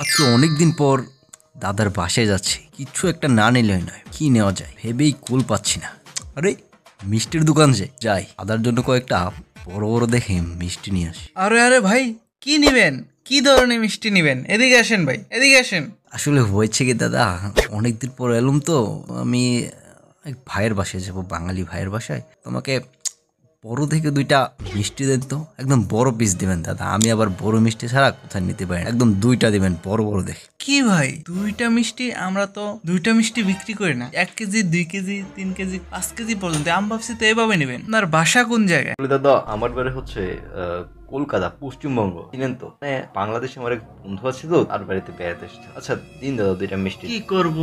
আজকে অনেকদিন পর দাদার বাসায় যাচ্ছি, কিছু একটা না নিলেই নয়। কি নেওয়া যায় ভেবেই কুল পাচ্ছি না। আরে মিষ্টির দোকান যে যাই, দাদার জন্য কয়েকটা বড় বড় দেখে মিষ্টি নিয়ে আসি। আরে আরে ভাই, কি নিবেন? কি ধরনের মিষ্টি নিবেন? এদিকে আসেন ভাই, এদিকে আসেন। আসলে হয়েছে কি দাদা, অনেকদিন পর এলুম তো আমি এক ভাইয়ের বাসায় যাবো, বাঙালি ভাইয়ের বাসায়। তোমাকে বড় থেকে দুইটা মিষ্টি দেন তো, একদম বড় পিস দিবেন দাদা। আমি আবার বড় মিষ্টি ছাড়া কোথায় নিতে পারি না, একদম দুইটা দিবেন বড় বড় দেখে। কি ভাই, দুইটা মিষ্টি? আমরা তো দুইটা মিষ্টি বিক্রি করি না। 1 কেজি, 2 কেজি, 3 কেজি, 5 কেজি পর্যন্ত। আমি ভাবছি তো এভাবে নেবেন। আপনার বাসা কোন জায়গায়? আসলে দাদা আমার বাড়ি হচ্ছে কলকাতা, পশ্চিমবঙ্গ। চিনেন তো? মানে বাংলাদেশে আমার এক বন্ধু আছে তো, তার বাড়িতে বেড়াতে এসেছে। আচ্ছা দিন দাদা দুইটা মিষ্টি। কি করব,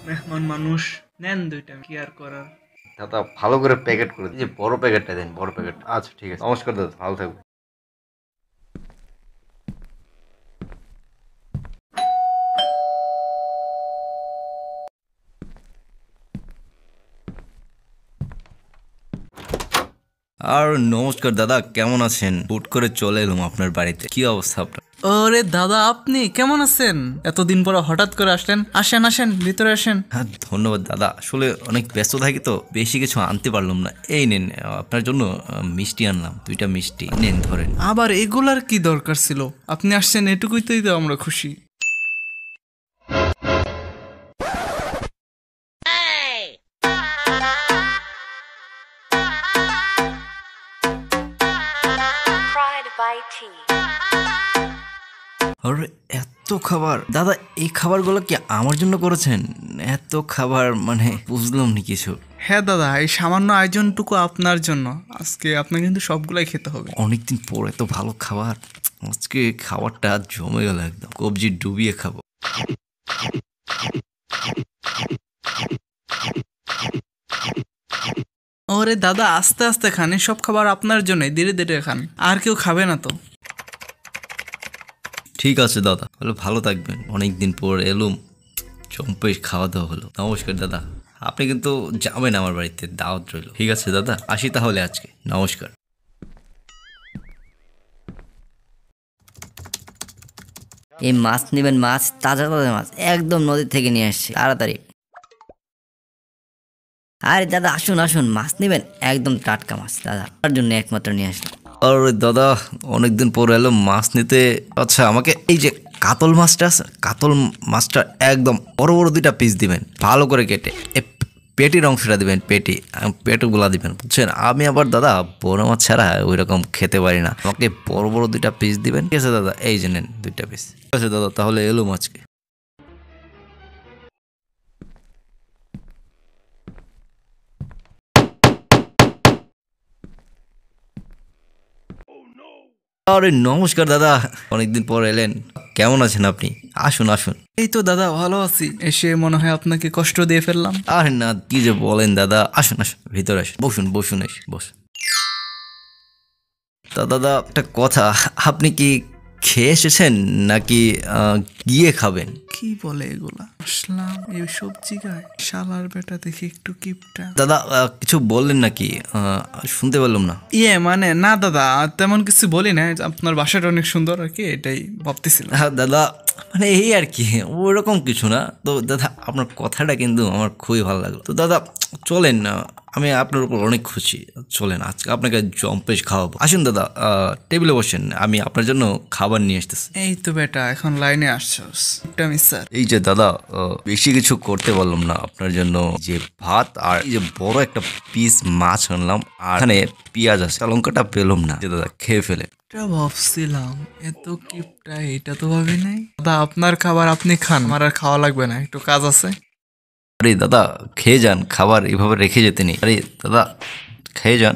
মেহমান মানুষ, নেন দুইটা, কি আর করার। দাদা ভালো করে প্যাকেট করে দিন। এই যে বড় প্যাকেটটা দেন, বড় প্যাকেট। আচ্ছা ঠিক আছে, নমস্কার দাদা, ভালো থাকবেন। আর নমস্কার দাদা, কেমন আছেন? হুট করে চলে এলাম আপনার বাড়িতে। কি অবস্থা আপনার? আরে দাদা, আপনি কেমন আছেন? এতদিন পরে হঠাৎ করে আসলেন। আসেন আসেন, ভিতরে আসেন। হ্যাঁ ধন্যবাদ দাদা, আসলে অনেক ব্যস্ত থাকি তো বেশি কিছু আনতে পারলাম না। এই নেন, আপনার জন্য মিষ্টি আনলাম, দুইটা মিষ্টি নেন ধরেন। আবার এগুলার কি দরকার ছিল? আপনি আসছেন এটুকুই তো আমরা খুশি। Pride by Tea. আরে এত খাবার দাদা, এই খাবারগুলো কি আমার জন্য করেছেন? এত খাবার মানে বুঝলাম না কিছু। হ্যাঁ দাদা, এই সামান্য আয়োজনটুকু আপনার জন্য। আজকে আপনাকে কিন্তু সবগুলাই খেতে হবে। অনেকদিন পর এত ভালো খাবার, আজকে খাবারটা জমে গেল, একদম কবজি ডুবিয়ে খাবো। ওরে দাদা, আস্তে আস্তে খান। সব খাবার আপনার জন্য, ধীরে ধীরে খান। আর কেউ খাবে না তো। ঠিক আছে দাদা, তাহলে ভালো থাকবেন। অনেকদিন পর এলুম, চম্পে খাওয়া দাওয়া হলো। নমস্কার দাদা, আপনি কিন্তু যাবেন আমার বাড়িতে, দাওয়াত রইল। ঠিক আছে দাদা, আসি তাহলে আজকে, নমস্কার। এই মাছ নেবেন, মাছ তাজা তাজা মাছ একদম নদী থেকে নিয়ে আসছি, তাড়াতাড়ি। আরে দাদা আসুন আসুন, মাছ নেবেন একদম টাটকা মাছ দাদা, তার জন্য একমাত্র নিয়ে আসলাম। আরে দাদা, অনেকদিন পর এলো মাছ নিতে। আচ্ছা আমাকে এই যে কাতল মাছটা আছে, কাতল মাছটা একদম বড় বড় দুইটা পিস দিবেন, ভালো করে কেটে। পেটির অংশটা দিবেন, পেটুগুলা দিবেন, বুঝছেন? আমি আবার দাদা বড় মাছ ছাড়া ওই রকম খেতে পারি না। আমাকে বড় বড় দুইটা পিস দিবেন, ঠিক আছে দাদা? এই যে নেন দুইটা পিস। ঠিক আছে দাদা, তাহলে এলো মাছকে। আরে নমস্কার দাদা, অনেকদিন পর এলেন, কেমন আছেন আপনি? আসুন আসুন। এই তো দাদা, ভালো আছি। এসে মনে হয় আপনাকে কষ্ট দিয়ে ফেললাম। আরে না, কি যে বলেন দাদা, আসুন আসুন, ভিতরে আসুন, বসুন বসুন, এসে বসুন। তা দাদা একটা কথা, আপনি কি খেয়ে এসেছেন নাকি গিয়ে খাবেন? কি বলে এগুলা? আসলাম এই সবজি গায়ে, শালার বেটা দেখি একটু কিপটা। দাদা কিছু বললেন নাকি? শুনতে পেলাম না। মানে না দাদা, তেমন কিছু বলি না। আপনার বাসাটা অনেক সুন্দর আর কি, এটাই ভাবতেছিলাম। হ্যাঁ দাদা, মানে এই আর কি, ওরকম কিছু না তো দাদা। আপনার কথাটা কিন্তু আমার খুবই ভালো লাগলো। তো দাদা চলেন, আমি আপনার উপর অনেক খুশি। চলেন আজকে আপনাকে জম্পেশ খাওয়াবো। আসুন দাদা, টেবিলে বসেন, আমি আপনার জন্য খাবার নিয়ে আসতেছি। এই তো বেটা, এখন লাইনে আসছস। একটা মিস্টার। এই যে দাদা, বেশি কিছু করতে পারলাম না আপনার জন্য। যে ভাত আর এই যে বড় একটা পিস মাছ আনলাম, আর এখানে পেঁয়াজ আছে, লঙ্কাটা পেলাম না। যে দাদা খেয়ে ফেলে। এটা ভাবছিলাম, এত কিপটা, এটা তো ভাবি নাই। দাদা আপনার খাবার আপনি খান, আমার আর খাওয়া লাগবে না, একটু কাজ আছে। আরে দাদা খেয়ে যান, খাবার এভাবে রেখে যেতে নেই। আরে দাদা খেয়ে যান।